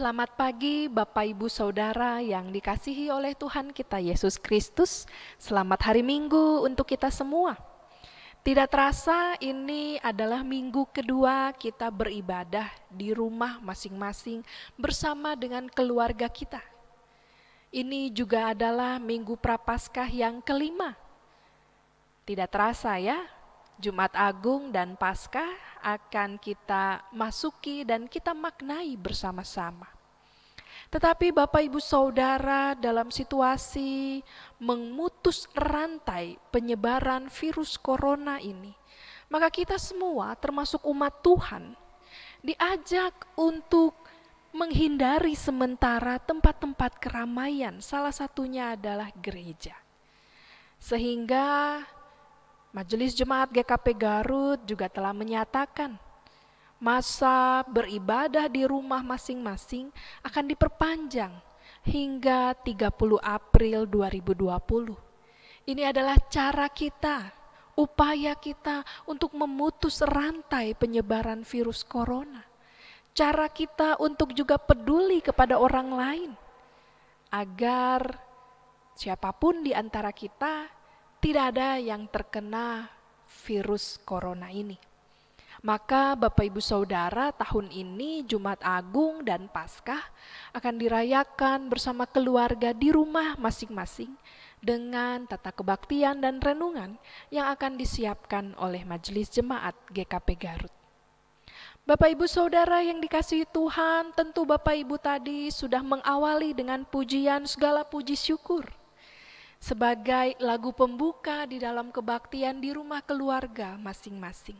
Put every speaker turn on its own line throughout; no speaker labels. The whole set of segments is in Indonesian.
Selamat pagi Bapak Ibu Saudara yang dikasihi oleh Tuhan kita Yesus Kristus. Selamat hari Minggu untuk kita semua. Tidak terasa ini adalah minggu kedua kita beribadah di rumah masing-masing bersama dengan keluarga kita. Ini juga adalah minggu Prapaskah yang kelima. Tidak terasa ya, Jumat Agung dan Paskah akan kita masuki dan kita maknai bersama-sama. Tetapi Bapak Ibu Saudara, dalam situasi memutus rantai penyebaran virus corona ini, maka kita semua termasuk umat Tuhan diajak untuk menghindari sementara tempat-tempat keramaian, salah satunya adalah gereja. Sehingga Majelis Jemaat GKP Garut juga telah menyatakan masa beribadah di rumah masing-masing akan diperpanjang hingga 30 April 2020. Ini adalah cara kita, upaya kita untuk memutus rantai penyebaran virus corona. Cara kita untuk juga peduli kepada orang lain agar siapapun di antara kita tidak ada yang terkena virus corona ini. Maka Bapak Ibu Saudara, tahun ini Jumat Agung dan Paskah akan dirayakan bersama keluarga di rumah masing-masing dengan tata kebaktian dan renungan yang akan disiapkan oleh Majelis Jemaat GKP Garut. Bapak Ibu Saudara yang dikasihi Tuhan, tentu Bapak Ibu tadi sudah mengawali dengan pujian segala puji syukur sebagai lagu pembuka di dalam kebaktian di rumah keluarga masing-masing.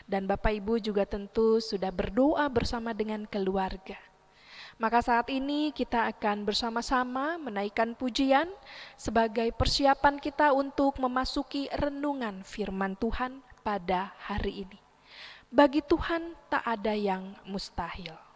Dan Bapak Ibu juga tentu sudah berdoa bersama dengan keluarga. Maka saat ini kita akan bersama-sama menaikkan pujian sebagai persiapan kita untuk memasuki renungan firman Tuhan pada hari ini. Bagi Tuhan tak ada yang mustahil.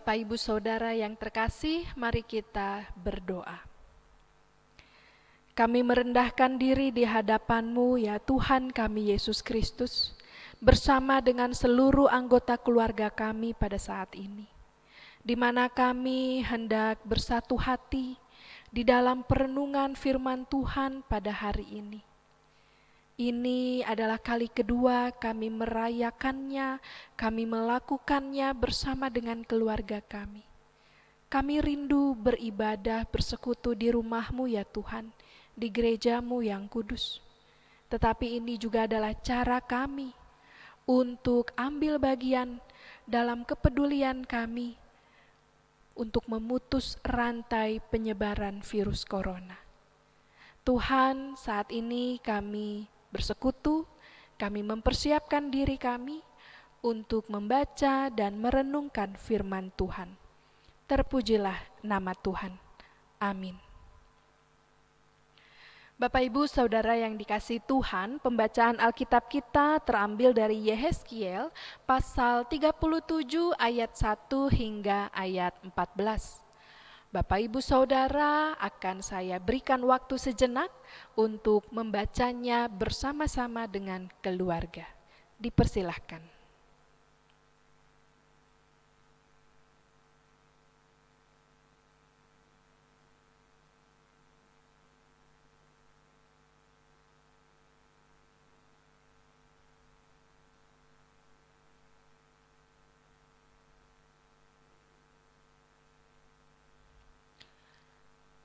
Bapak, Ibu, Saudara yang terkasih, mari kita berdoa. Kami merendahkan diri di hadapan-Mu, ya Tuhan kami Yesus Kristus, bersama dengan seluruh anggota keluarga kami pada saat ini, di mana kami hendak bersatu hati di dalam perenungan firman Tuhan pada hari ini. Ini adalah kali kedua kami merayakannya, kami melakukannya bersama dengan keluarga kami. Kami rindu beribadah bersekutu di rumah-Mu ya Tuhan, di gereja-Mu yang kudus. Tetapi ini juga adalah cara kami untuk ambil bagian dalam kepedulian kami untuk memutus rantai penyebaran virus corona. Tuhan, saat ini kami bersekutu, kami mempersiapkan diri kami untuk membaca dan merenungkan firman Tuhan. Terpujilah nama Tuhan. Amin. Bapak, Ibu, Saudara yang dikasihi Tuhan, pembacaan Alkitab kita terambil dari Yehezkiel pasal 37 ayat 1 hingga ayat 14. Bapak, Ibu, Saudara, akan saya berikan waktu sejenak untuk membacanya bersama-sama dengan keluarga. Dipersilahkan.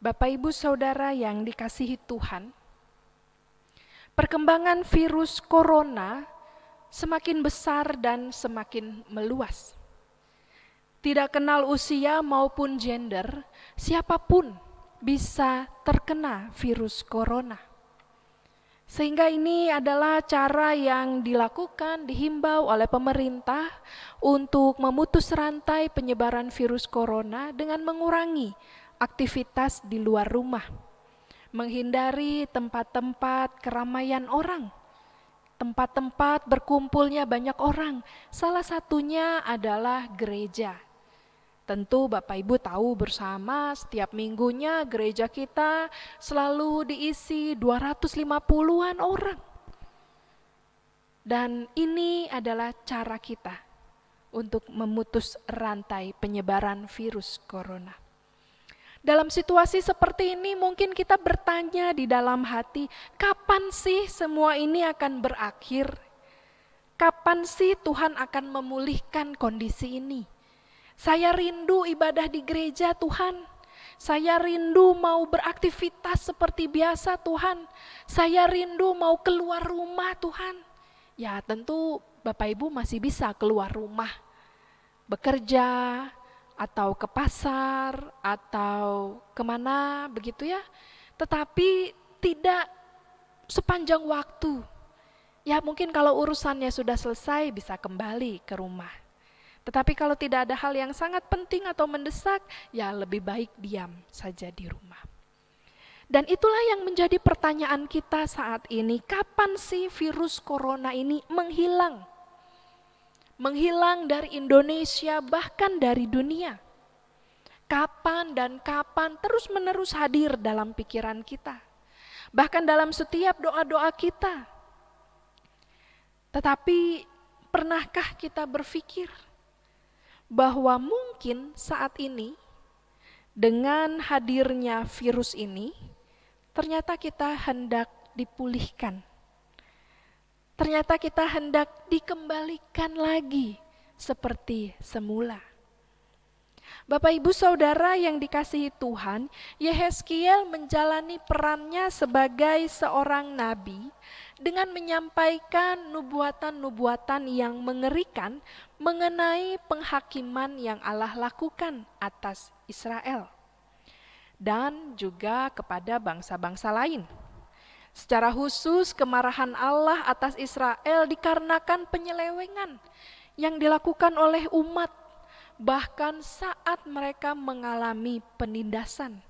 Bapak, Ibu, Saudara yang dikasihi Tuhan, perkembangan virus corona semakin besar dan semakin meluas. Tidak kenal usia maupun gender, siapapun bisa terkena virus corona. Sehingga ini adalah cara yang dilakukan, dihimbau oleh pemerintah untuk memutus rantai penyebaran virus corona dengan mengurangi aktivitas di luar rumah, menghindari tempat-tempat keramaian orang, tempat-tempat berkumpulnya banyak orang. Salah satunya adalah gereja. Tentu Bapak Ibu tahu bersama, setiap minggunya gereja kita selalu diisi 250-an orang. Dan ini adalah cara kita untuk memutus rantai penyebaran virus corona. Dalam situasi seperti ini mungkin kita bertanya di dalam hati, kapan sih semua ini akan berakhir? Kapan sih Tuhan akan memulihkan kondisi ini? Saya rindu ibadah di gereja Tuhan. Saya rindu mau beraktivitas seperti biasa Tuhan. Saya rindu mau keluar rumah Tuhan. Ya tentu Bapak Ibu masih bisa keluar rumah, bekerja, atau ke pasar, atau kemana begitu ya. Tetapi tidak sepanjang waktu. Ya mungkin kalau urusannya sudah selesai bisa kembali ke rumah. Tetapi kalau tidak ada hal yang sangat penting atau mendesak, ya lebih baik diam saja di rumah. Dan itulah yang menjadi pertanyaan kita saat ini. Kapan sih virus corona ini menghilang? Menghilang dari Indonesia, bahkan dari dunia. Kapan dan kapan terus-menerus hadir dalam pikiran kita, bahkan dalam setiap doa-doa kita. Tetapi pernahkah kita berpikir bahwa mungkin saat ini dengan hadirnya virus ini, ternyata kita hendak dipulihkan. Ternyata kita hendak dikembalikan lagi seperti semula. Bapak, Ibu, Saudara yang dikasihi Tuhan, Yehezkiel menjalani perannya sebagai seorang nabi dengan menyampaikan nubuatan-nubuatan yang mengerikan mengenai penghakiman yang Allah lakukan atas Israel dan juga kepada bangsa-bangsa lain. Secara khusus kemarahan Allah atas Israel dikarenakan penyelewengan yang dilakukan oleh umat, bahkan saat mereka mengalami penindasan.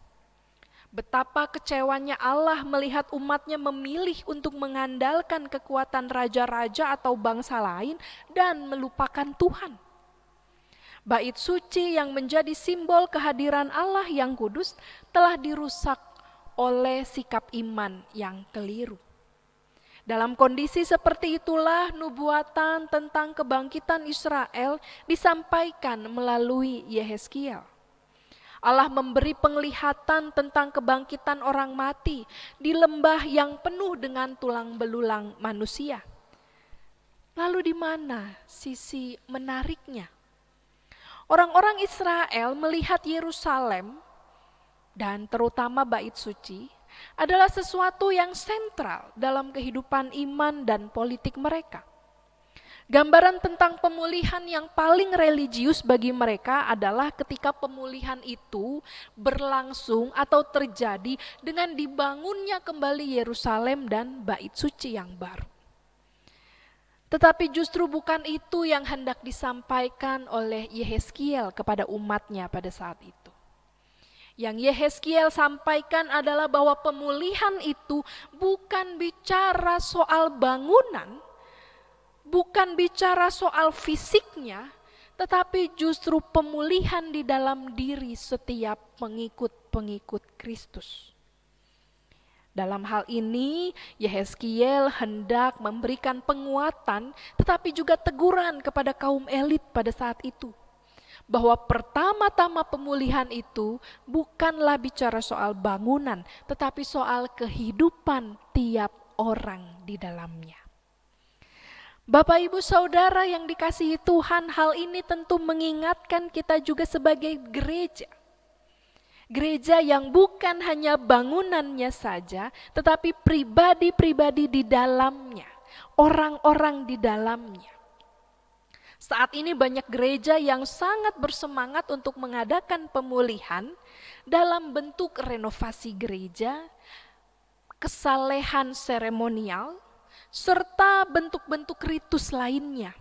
Betapa kecewanya Allah melihat umatnya memilih untuk mengandalkan kekuatan raja-raja atau bangsa lain dan melupakan Tuhan. Bait suci yang menjadi simbol kehadiran Allah yang kudus telah dirusak oleh sikap iman yang keliru. Dalam kondisi seperti itulah nubuatan tentang kebangkitan Israel disampaikan melalui Yehezkiel. Allah memberi penglihatan tentang kebangkitan orang mati di lembah yang penuh dengan tulang belulang manusia. Lalu di mana sisi menariknya? Orang-orang Israel melihat Yerusalem dan terutama bait suci adalah sesuatu yang sentral dalam kehidupan iman dan politik mereka. Gambaran tentang pemulihan yang paling religius bagi mereka adalah ketika pemulihan itu berlangsung atau terjadi dengan dibangunnya kembali Yerusalem dan bait suci yang baru. Tetapi justru bukan itu yang hendak disampaikan oleh Yehezkiel kepada umatnya pada saat itu. Yang Yehezkiel sampaikan adalah bahwa pemulihan itu bukan bicara soal bangunan, bukan bicara soal fisiknya, tetapi justru pemulihan di dalam diri setiap pengikut-pengikut Kristus. Dalam hal ini, Yehezkiel hendak memberikan penguatan, tetapi juga teguran kepada kaum elit pada saat itu. Bahwa pertama-tama pemulihan itu bukanlah bicara soal bangunan, tetapi soal kehidupan tiap orang di dalamnya. Bapak, Ibu, Saudara yang dikasihi Tuhan, hal ini tentu mengingatkan kita juga sebagai gereja. Gereja yang bukan hanya bangunannya saja, tetapi pribadi-pribadi di dalamnya, orang-orang di dalamnya. Saat ini banyak gereja yang sangat bersemangat untuk mengadakan pemulihan dalam bentuk renovasi gereja, kesalehan seremonial, serta bentuk-bentuk ritus lainnya.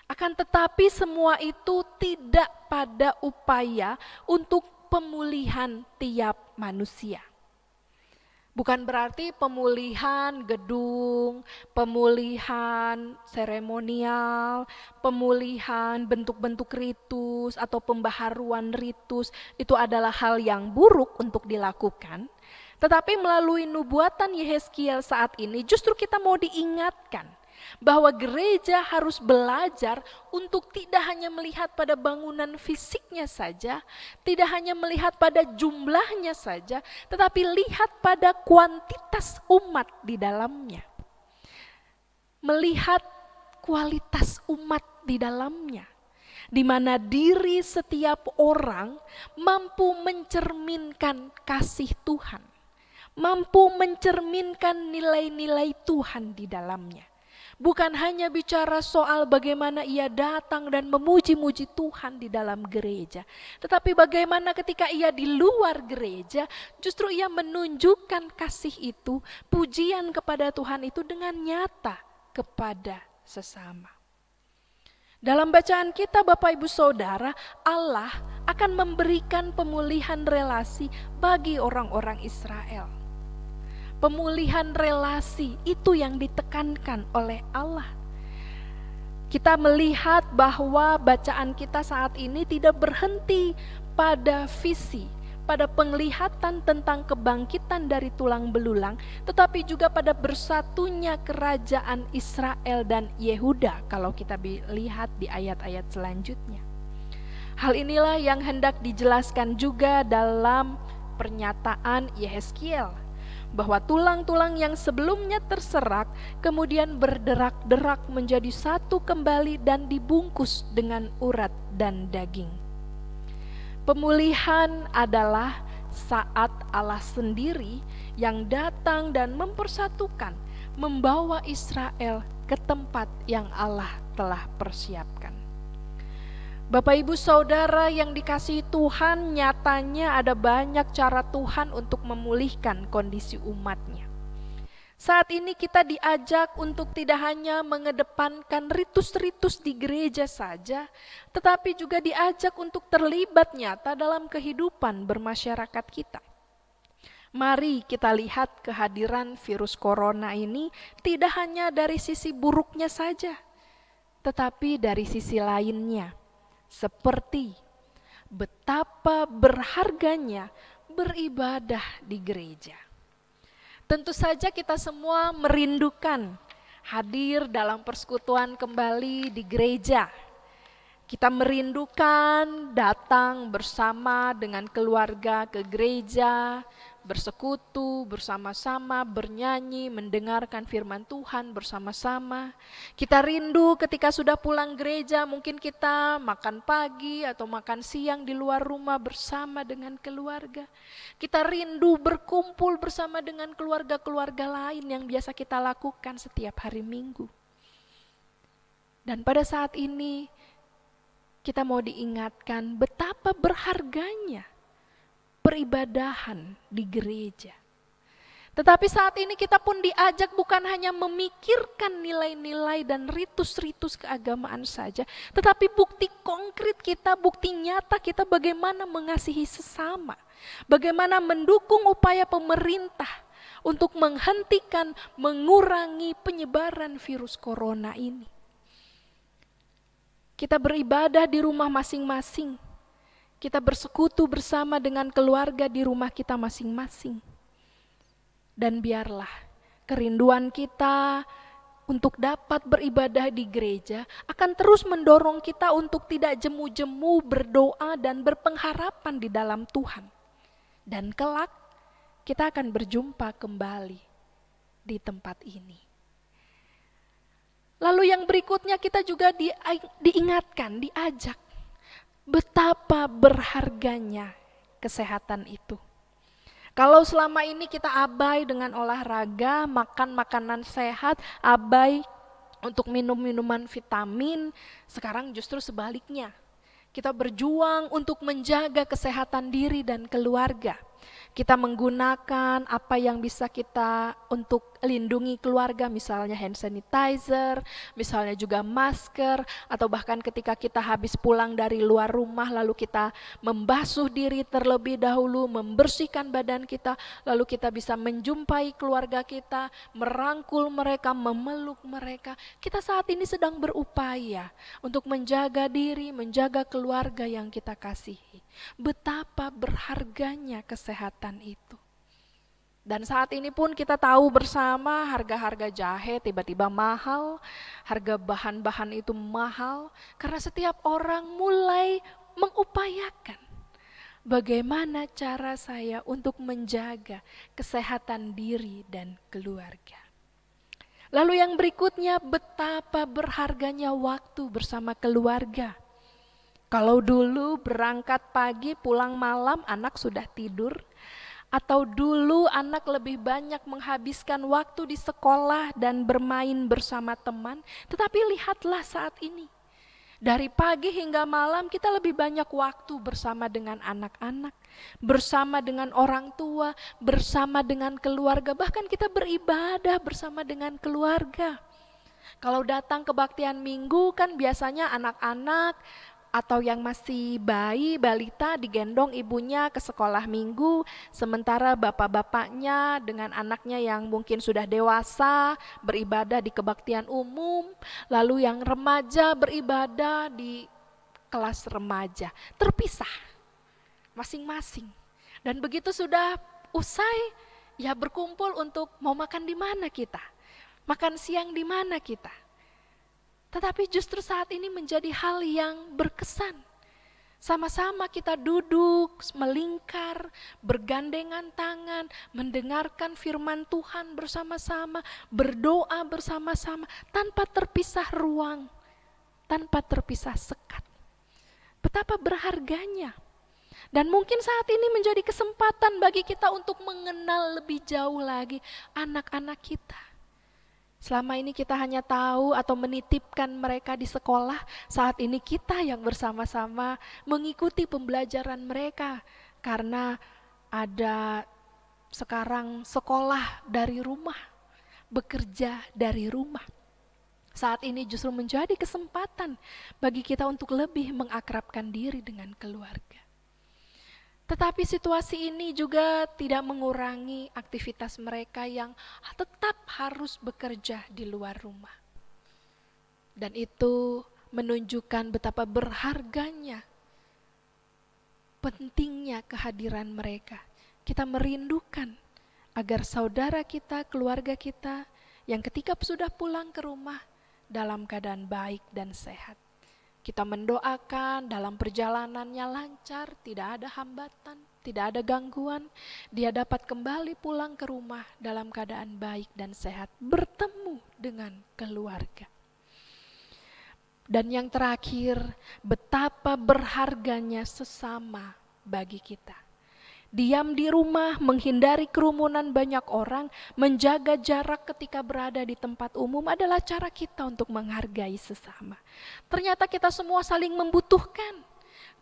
Akan tetapi semua itu tidak pada upaya untuk pemulihan tiap manusia. Bukan berarti pemulihan gedung, pemulihan seremonial, pemulihan bentuk-bentuk ritus atau pembaharuan ritus itu adalah hal yang buruk untuk dilakukan. Tetapi melalui nubuatan Yehezkiel saat ini justru kita mau diingatkan bahwa gereja harus belajar untuk tidak hanya melihat pada bangunan fisiknya saja, tidak hanya melihat pada jumlahnya saja, tetapi lihat pada kuantitas umat di dalamnya. Melihat kualitas umat di dalamnya, di mana diri setiap orang mampu mencerminkan kasih Tuhan, mampu mencerminkan nilai-nilai Tuhan di dalamnya. Bukan hanya bicara soal bagaimana ia datang dan memuji-muji Tuhan di dalam gereja, tetapi bagaimana ketika ia di luar gereja, justru ia menunjukkan kasih itu, pujian kepada Tuhan itu dengan nyata kepada sesama. Dalam bacaan kita, Bapak Ibu Saudara, Allah akan memberikan pemulihan relasi bagi orang-orang Israel. Pemulihan relasi itu yang ditekankan oleh Allah. Kita melihat bahwa bacaan kita saat ini tidak berhenti pada visi, pada penglihatan tentang kebangkitan dari tulang belulang, tetapi juga pada bersatunya kerajaan Israel dan Yehuda kalau kita lihat di ayat-ayat selanjutnya. Hal inilah yang hendak dijelaskan juga dalam pernyataan Yehezkiel, bahwa tulang-tulang yang sebelumnya terserak kemudian berderak-derak menjadi satu kembali dan dibungkus dengan urat dan daging. Pemulihan adalah saat Allah sendiri yang datang dan mempersatukan, membawa Israel ke tempat yang Allah telah persiapkan. Bapak Ibu Saudara yang dikasihi Tuhan, nyatanya ada banyak cara Tuhan untuk memulihkan kondisi umatnya. Saat ini kita diajak untuk tidak hanya mengedepankan ritus-ritus di gereja saja, tetapi juga diajak untuk terlibat nyata dalam kehidupan bermasyarakat kita. Mari kita lihat kehadiran virus corona ini tidak hanya dari sisi buruknya saja, tetapi dari sisi lainnya. seperti betapa berharganya beribadah di gereja. Tentu saja kita semua merindukan hadir dalam persekutuan kembali di gereja. Kita merindukan datang bersama dengan keluarga ke gereja, bersekutu bersama-sama, bernyanyi, mendengarkan firman Tuhan bersama-sama. Kita rindu ketika sudah pulang gereja, mungkin kita makan pagi atau makan siang di luar rumah bersama dengan keluarga. Kita rindu berkumpul bersama dengan keluarga-keluarga lain yang biasa kita lakukan setiap hari Minggu. Dan pada saat ini, kita mau diingatkan betapa berharganya peribadahan di gereja. Tetapi saat ini kita pun diajak bukan hanya memikirkan nilai-nilai dan ritus-ritus keagamaan saja, tetapi bukti konkret kita, bukti nyata kita bagaimana mengasihi sesama, bagaimana mendukung upaya pemerintah untuk menghentikan, mengurangi penyebaran virus corona ini. Kita beribadah di rumah masing-masing. Kita bersekutu bersama dengan keluarga di rumah kita masing-masing. Dan biarlah kerinduan kita untuk dapat beribadah di gereja akan terus mendorong kita untuk tidak jemu-jemu berdoa dan berpengharapan di dalam Tuhan. Dan kelak kita akan berjumpa kembali di tempat ini. Lalu yang berikutnya kita juga diingatkan, diajak betapa berharganya kesehatan itu. Kalau selama ini kita abai dengan olahraga, makan makanan sehat, abai untuk minum minuman vitamin, sekarang justru sebaliknya. Kita berjuang untuk menjaga kesehatan diri dan keluarga. Kita menggunakan apa yang bisa kita untuk lindungi keluarga, misalnya hand sanitizer, misalnya juga masker, atau bahkan ketika kita habis pulang dari luar rumah lalu kita membasuh diri terlebih dahulu, membersihkan badan kita, lalu kita bisa menjumpai keluarga kita, merangkul mereka, memeluk mereka. Kita saat ini sedang berupaya untuk menjaga diri, menjaga keluarga yang kita kasihi. Betapa berharganya kesehatan itu. Dan saat ini pun kita tahu bersama harga-harga jahe tiba-tiba mahal, harga bahan-bahan itu mahal, karena setiap orang mulai mengupayakan bagaimana cara saya untuk menjaga kesehatan diri dan keluarga. Lalu yang berikutnya, betapa berharganya waktu bersama keluarga. Kalau dulu berangkat pagi pulang malam anak sudah tidur, atau dulu anak lebih banyak menghabiskan waktu di sekolah dan bermain bersama teman, tetapi lihatlah saat ini. Dari pagi hingga malam kita lebih banyak waktu bersama dengan anak-anak, bersama dengan orang tua, bersama dengan keluarga, bahkan kita beribadah bersama dengan keluarga. Kalau datang kebaktian minggu kan biasanya anak-anak atau yang masih bayi, balita digendong ibunya ke sekolah minggu, sementara bapak-bapaknya dengan anaknya yang mungkin sudah dewasa beribadah di kebaktian umum, lalu yang remaja beribadah di kelas remaja, terpisah masing-masing. Dan begitu sudah usai, ya berkumpul untuk mau makan di mana kita, makan siang di mana kita. Tetapi justru saat ini menjadi hal yang berkesan. Sama-sama kita duduk, melingkar, bergandengan tangan, mendengarkan firman Tuhan bersama-sama, berdoa bersama-sama, tanpa terpisah ruang, tanpa terpisah sekat. Betapa berharganya. Dan mungkin saat ini menjadi kesempatan bagi kita untuk mengenal lebih jauh lagi anak-anak kita. Selama ini kita hanya tahu atau menitipkan mereka di sekolah, saat ini kita yang bersama-sama mengikuti pembelajaran mereka. Karena ada sekarang sekolah dari rumah, bekerja dari rumah. Saat ini justru menjadi kesempatan bagi kita untuk lebih mengakrabkan diri dengan keluarga. Tetapi situasi ini juga tidak mengurangi aktivitas mereka yang tetap harus bekerja di luar rumah. Dan itu menunjukkan betapa berharganya, pentingnya kehadiran mereka. Kita merindukan agar saudara kita, keluarga kita yang ketika sudah pulang ke rumah dalam keadaan baik dan sehat. Kita mendoakan dalam perjalanannya lancar, tidak ada hambatan, tidak ada gangguan. Dia dapat kembali pulang ke rumah dalam keadaan baik dan sehat, bertemu dengan keluarga. Dan yang terakhir, betapa berharganya sesama bagi kita. Diam di rumah, menghindari kerumunan banyak orang, menjaga jarak ketika berada di tempat umum adalah cara kita untuk menghargai sesama. Ternyata kita semua saling membutuhkan.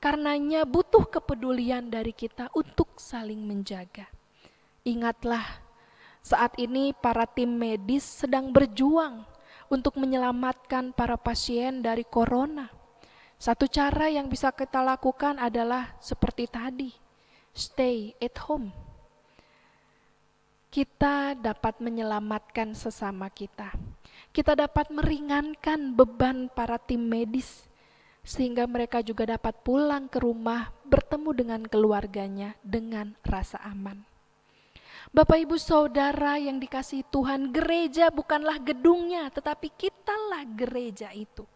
Karenanya butuh kepedulian dari kita untuk saling menjaga. Ingatlah, saat ini para tim medis sedang berjuang untuk menyelamatkan para pasien dari corona. Satu cara yang bisa kita lakukan adalah seperti tadi. Stay at home. Kita dapat menyelamatkan sesama kita. Kita dapat meringankan beban para tim medis sehingga mereka juga dapat pulang ke rumah bertemu dengan keluarganya dengan rasa aman. Bapak Ibu Saudara yang dikasihi Tuhan, gereja bukanlah gedungnya, tetapi kitalah gereja itu.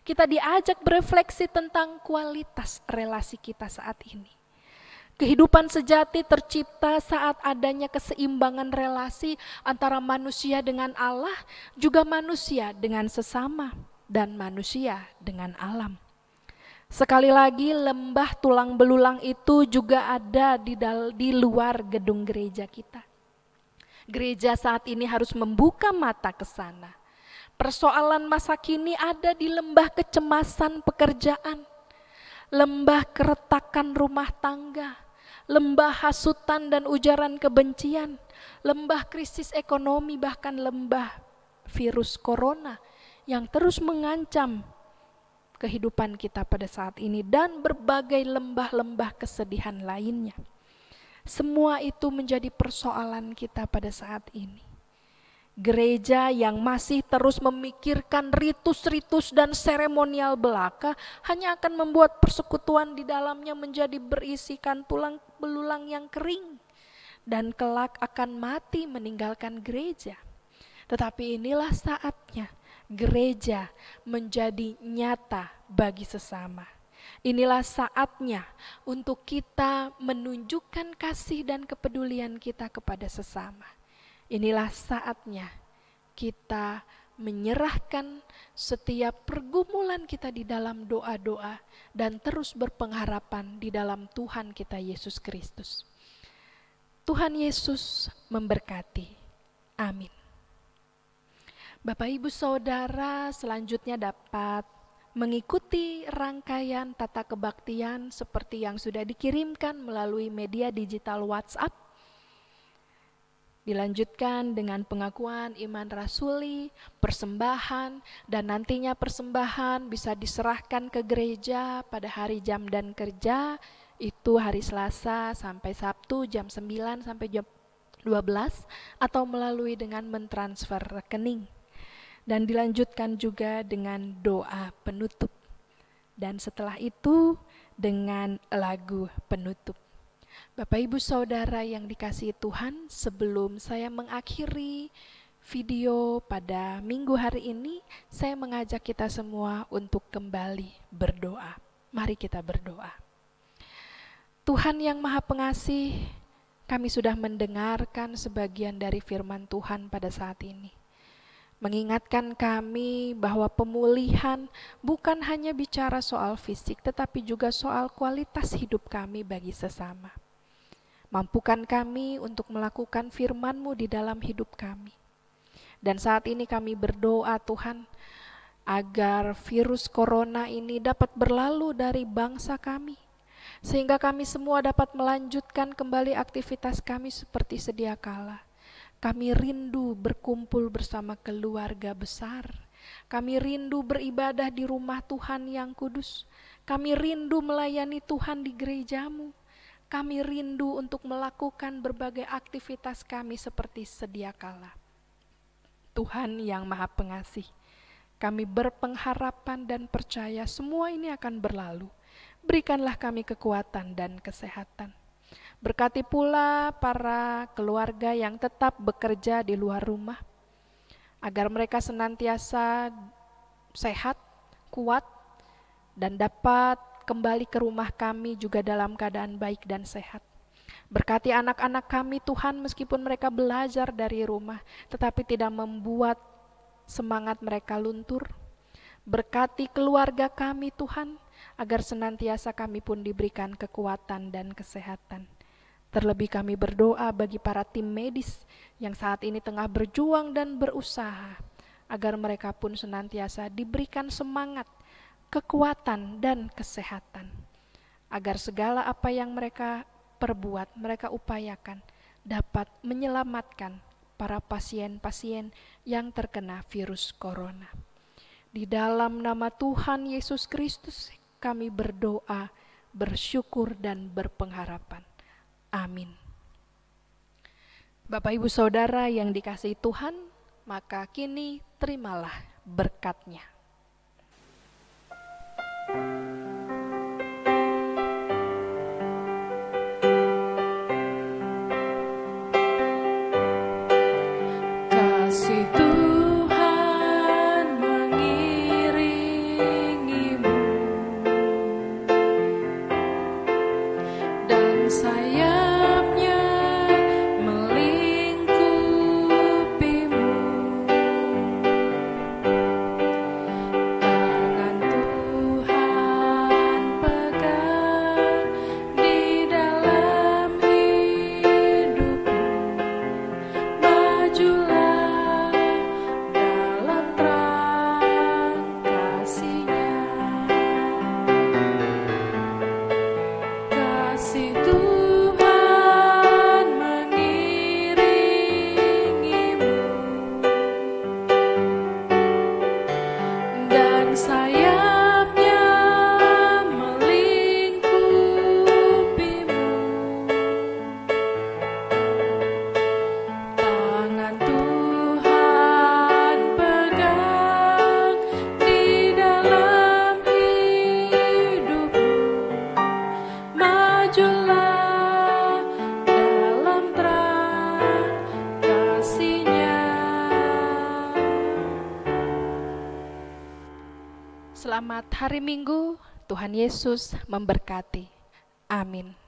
Kita diajak berefleksi tentang kualitas relasi kita saat ini. Kehidupan sejati tercipta saat adanya keseimbangan relasi antara manusia dengan Allah, juga manusia dengan sesama, dan manusia dengan alam. Sekali lagi, lembah tulang belulang itu juga ada di luar gedung gereja kita. Gereja saat ini harus membuka mata ke sana. Persoalan masa kini ada di lembah kecemasan pekerjaan, lembah keretakan rumah tangga, lembah hasutan dan ujaran kebencian, lembah krisis ekonomi, bahkan lembah virus corona yang terus mengancam kehidupan kita pada saat ini, dan berbagai lembah-lembah kesedihan lainnya. Semua itu menjadi persoalan kita pada saat ini. Gereja yang masih terus memikirkan ritus-ritus dan seremonial belaka hanya akan membuat persekutuan di dalamnya menjadi berisikan tulang belulang yang kering dan kelak akan mati meninggalkan gereja. Tetapi inilah saatnya gereja menjadi nyata bagi sesama. Inilah saatnya untuk kita menunjukkan kasih dan kepedulian kita kepada sesama. Inilah saatnya kita menyerahkan setiap pergumulan kita di dalam doa-doa dan terus berpengharapan di dalam Tuhan kita Yesus Kristus. Tuhan Yesus memberkati. Amin. Bapak Ibu Saudara selanjutnya dapat mengikuti rangkaian tata kebaktian seperti yang sudah dikirimkan melalui media digital WhatsApp. Dilanjutkan dengan pengakuan iman rasuli, persembahan, dan nantinya persembahan bisa diserahkan ke gereja pada hari jam dan kerja, itu hari Selasa sampai Sabtu jam 9 sampai jam 12, atau melalui dengan mentransfer rekening. Dan dilanjutkan juga dengan doa penutup. Dan setelah itu dengan lagu penutup. Bapak Ibu Saudara yang dikasihi Tuhan, sebelum saya mengakhiri video pada minggu hari ini, saya mengajak kita semua untuk kembali berdoa. Mari kita berdoa. Tuhan yang Maha Pengasih, kami sudah mendengarkan sebagian dari firman Tuhan pada saat ini. Mengingatkan kami bahwa pemulihan bukan hanya bicara soal fisik, tetapi juga soal kualitas hidup kami bagi sesama. Mampukan kami untuk melakukan firman-Mu di dalam hidup kami. Dan saat ini kami berdoa Tuhan, agar virus corona ini dapat berlalu dari bangsa kami, sehingga kami semua dapat melanjutkan kembali aktivitas kami seperti sedia kala. Kami rindu berkumpul bersama keluarga besar. Kami rindu beribadah di rumah Tuhan yang kudus. Kami rindu melayani Tuhan di gereja-Mu. Kami rindu untuk melakukan berbagai aktivitas kami seperti sedia kala. Tuhan yang Maha Pengasih, Kami berpengharapan dan percaya semua ini akan berlalu. Berikanlah kami kekuatan dan kesehatan. Berkati pula para keluarga yang tetap bekerja di luar rumah, agar mereka senantiasa sehat, kuat, dan dapat kembali ke rumah kami juga dalam keadaan baik dan sehat. Berkati anak-anak kami Tuhan, meskipun mereka belajar dari rumah, tetapi tidak membuat semangat mereka luntur. Berkati keluarga kami Tuhan, agar senantiasa kami pun diberikan kekuatan dan kesehatan. Terlebih kami berdoa bagi para tim medis yang saat ini tengah berjuang dan berusaha, agar mereka pun senantiasa diberikan semangat, kekuatan, dan kesehatan. Agar segala apa yang mereka perbuat, mereka upayakan, dapat menyelamatkan para pasien-pasien yang terkena virus corona. Di dalam nama Tuhan Yesus Kristus kami berdoa, bersyukur, dan berpengharapan. Amin. Bapak Ibu Saudara yang dikasihi Tuhan, maka kini terimalah berkat-Nya.
Kasih Tuhan mengiringimu dan sayapnya melingkupimu. Tangan Tuhan pegang di dalam hidupmu. Majulah dalam terang kasih-Nya. Kasih Tuhan mengiringimu dan sayapnya melingkupimu. Tangan Tuhan pegang di dalam hidupmu. Majulah dalam terang kasih-Nya.
Selamat hari Minggu, Tuhan Yesus memberkati. Amin.